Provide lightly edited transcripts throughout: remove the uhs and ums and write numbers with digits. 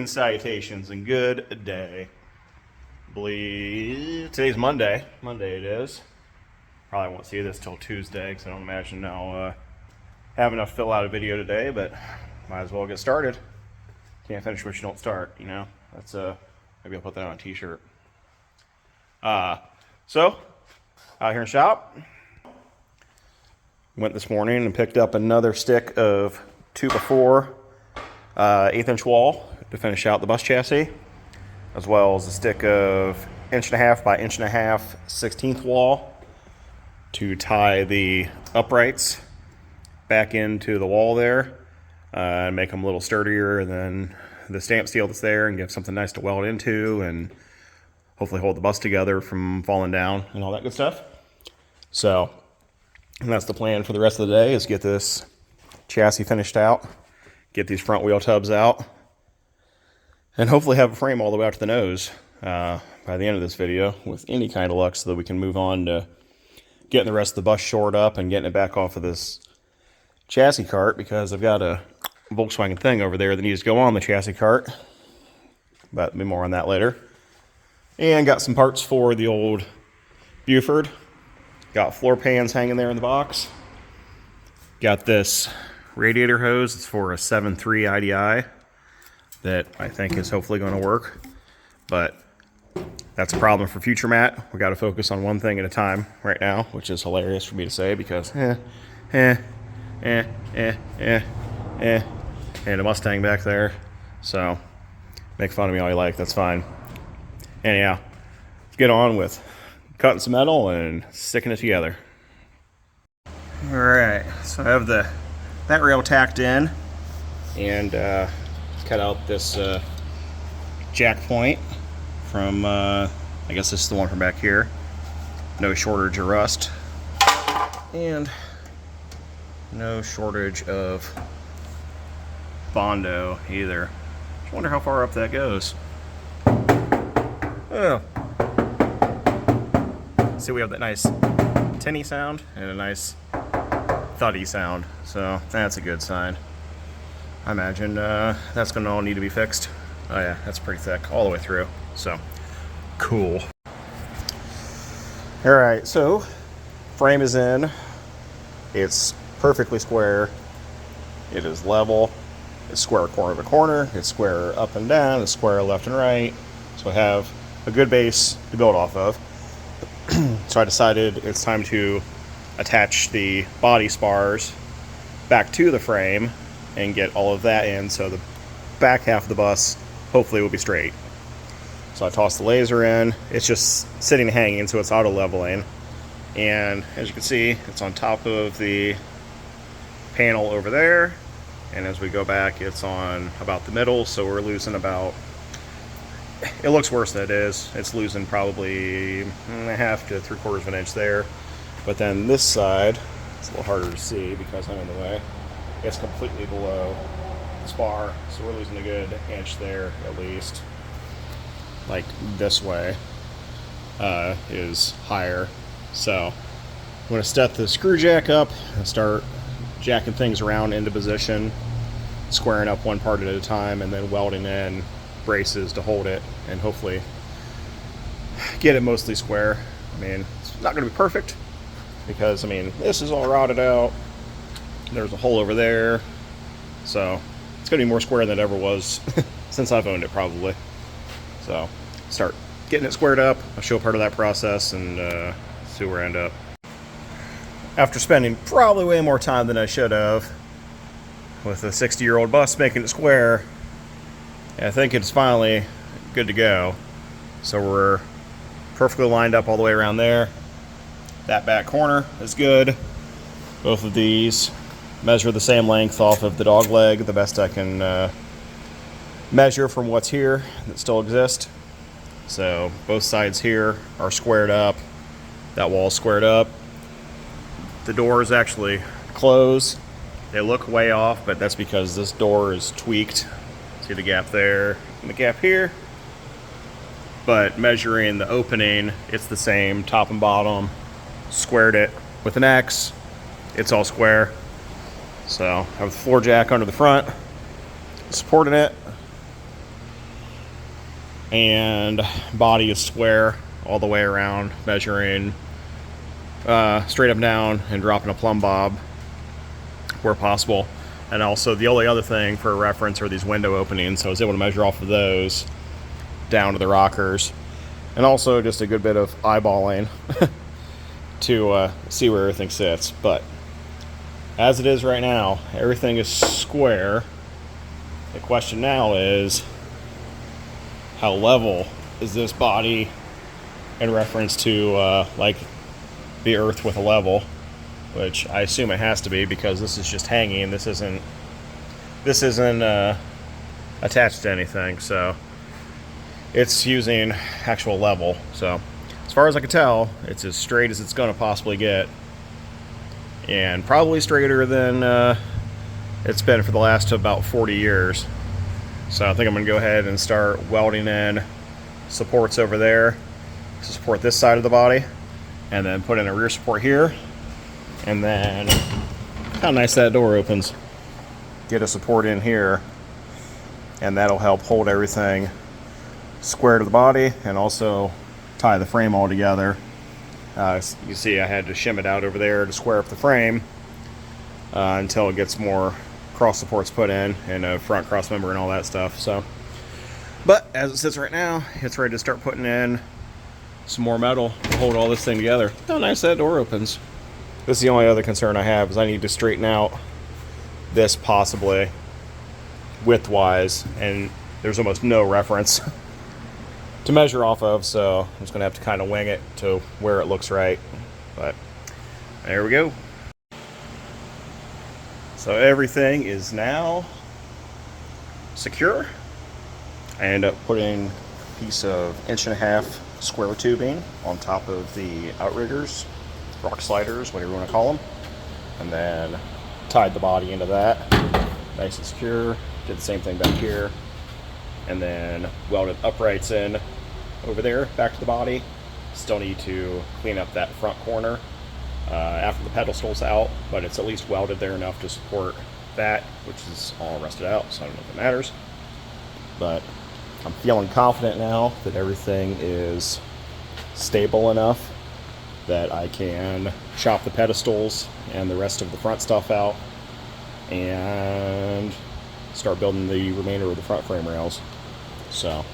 Greetings, salutations, and good day. Today's Monday. Monday it is. Probably won't see this till Tuesday because I don't imagine I'll have enough to fill out a video today, but might as well get started. Can't finish what you don't start, you know? That's maybe I'll put that on a t-shirt. So, out here in shop. Went this morning and picked up another stick of 2x4 1/8" wall to finish out the bus chassis, as well as a stick of 1.5" by 1.5" 16th wall to tie the uprights back into the wall there and make them a little sturdier than the stamp steel that's there, and give something nice to weld into and hopefully hold the bus together from falling down and all that good stuff. So that's the plan for the rest of the day, is get this chassis finished out, get these front wheel tubs out, and hopefully have a frame all the way out to the nose by the end of this video with any kind of luck, so that we can move on to getting the rest of the bus shored up and getting it back off of this chassis cart, because I've got a Volkswagen thing over there that needs to go on the chassis cart, but be more on that later. And got some parts for the old Buford. Got floor pans hanging there in the box. Got this radiator hose. It's for a 7.3 IDI that I think is hopefully going to work, but that's a problem for future Matt. We got to focus on one thing at a time right now, which is hilarious for me to say, because and a Mustang back there, so make fun of me all you like, that's fine. Anyhow, let's get on with cutting some metal and sticking it together. Alright, so I have that rail tacked in, and cut out this jack point from, I guess this is the one from back here. No shortage of rust, and no shortage of Bondo either. I wonder how far up that goes. Oh. See, we have that nice tinny sound and a nice thuddy sound, so that's a good sign. I imagine that's going to all need to be fixed. Oh yeah, that's pretty thick all the way through, so cool. Alright, so frame is in. It's perfectly square. It is level. It's square corner to corner. It's square up and down. It's square left and right. So I have a good base to build off of. So I decided it's time to attach the body spars back to the frame and get all of that in, so the back half of the bus hopefully will be straight. So I tossed the laser in. It's just sitting hanging, so it's auto leveling, and as you can see, it's on top of the panel over there, and as we go back, it's on about the middle, so we're losing about, it looks worse than it is. It's losing probably 1/2 to 3/4 of an inch there. But then this side, it's a little harder to see because I'm in the way. It's completely below the spar, so we're losing a good inch there at least. Like this way is higher. So I'm going to set the screw jack up and start jacking things around into position, squaring up one part at a time, and then welding in braces to hold it and hopefully get it mostly square. I mean, it's not going to be perfect because, I mean, this is all rotted out. There's a hole over there, so it's going to be more square than it ever was since I've owned it, probably. So start getting it squared up. I'll show part of that process and see where I end up. After spending probably way more time than I should have with a 60-year-old bus making it square, I think it's finally good to go. So we're perfectly lined up all the way around there. That back corner is good. Both of these measure the same length off of the dog leg, the best I can measure from what's here that still exists. So both sides here are squared up. That wall's squared up. The doors actually close. They look way off, but that's because this door is tweaked. See the gap there and the gap here, but measuring the opening, it's the same top and bottom. Squared it with an X, it's all square. So I have the floor jack under the front, supporting it, and body is square all the way around, measuring straight up and down and dropping a plumb bob where possible. And also the only other thing for reference are these window openings, so I was able to measure off of those down to the rockers. And also just a good bit of eyeballing to see where everything sits. But as it is right now, everything is square. The question now is, how level is this body in reference to like the earth with a level, which I assume it has to be because this is just hanging. This isn't attached to anything, so it's using actual level. So as far as I can tell, it's as straight as it's going to possibly get, and probably straighter than it's been for the last about 40 years. So I think I'm going to go ahead and start welding in supports over there to support this side of the body, and then put in a rear support here, and then how nice that door opens. Get a support in here, and that'll help hold everything square to the body and also tie the frame all together. You see I had to shim it out over there to square up the frame until it gets more cross supports put in and a front cross member and all that stuff. So, but as it sits right now, it's ready to start putting in some more metal to hold all this thing together. How nice that door opens. This is the only other concern I have, is I need to straighten out this possibly width-wise, and there's almost no reference to measure off of, so I'm just going to have to kind of wing it to where it looks right. But there we go. So everything is now secure. I end up putting a piece of 1.5-inch square tubing on top of the outriggers, rock sliders, whatever you want to call them, and then tied the body into that, nice and secure. Did the same thing back here, and then welded uprights in over there back to the body. Still need to clean up that front corner after the pedestal's out, but it's at least welded there enough to support that, which is all rusted out, so I don't know if it matters. But I'm feeling confident now that everything is stable enough that I can chop the pedestals and the rest of the front stuff out and start building the remainder of the front frame rails. So,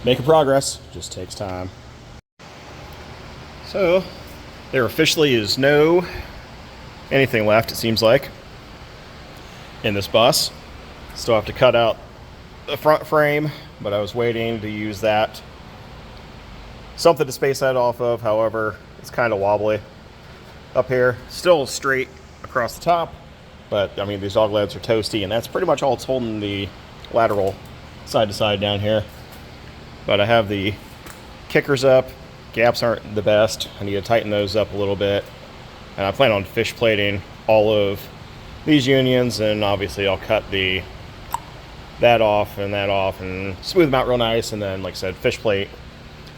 making progress, just takes time. So, there officially is no anything left, it seems like, in this bus. Still have to cut out the front frame, but I was waiting to use that something to space that off of. However, it's kind of wobbly up here. Still straight across the top, but I mean, these dog legs are toasty, and that's pretty much all it's holding the lateral side to side down here. But I have the kickers up. Gaps aren't the best. I need to tighten those up a little bit, and I plan on fish plating all of these unions, and obviously I'll cut that off and smooth them out real nice, and then, like I said, fish plate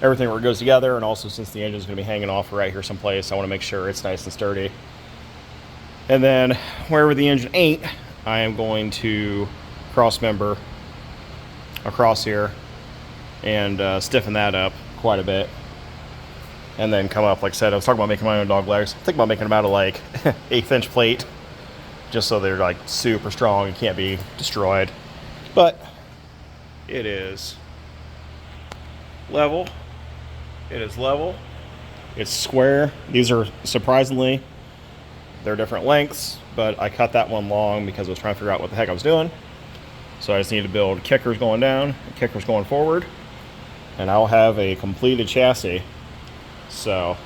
everything where it goes together. And also, since the engine's going to be hanging off right here someplace, I want to make sure it's nice and sturdy. And then wherever the engine ain't, I am going to cross member across here and stiffen that up quite a bit, and then come up. Like I said, I was talking about making my own dog legs. I'm thinking about making them out of like 1/8-inch plate, just so they're like super strong and can't be destroyed. But it is level. It is level. It's square. These are surprisingly, they're different lengths, but I cut that one long because I was trying to figure out what the heck I was doing. So I just need to build kickers going down and kickers going forward, and I'll have a completed chassis. So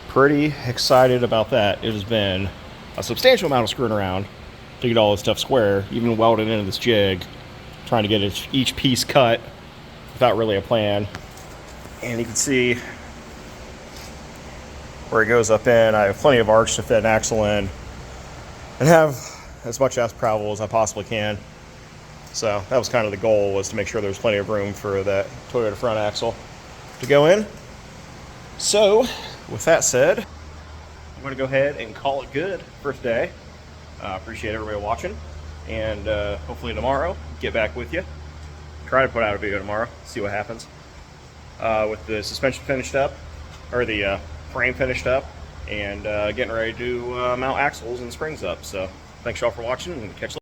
pretty excited about that. It has been a substantial amount of screwing around to get all this stuff square, even welded into this jig, trying to get each piece cut without really a plan. And you can see where it goes up in. I have plenty of arch to fit an axle in and have as much ass travel as I possibly can. So that was kind of the goal, was to make sure there was plenty of room for that Toyota front axle to go in. So with that said, I'm going to go ahead and call it good. First day. Appreciate everybody watching, and hopefully tomorrow get back with you try to put out a video tomorrow, see what happens. With the suspension finished up, or the frame finished up, and getting ready to mount axles and springs up. So thanks y'all for watching, and catch you later.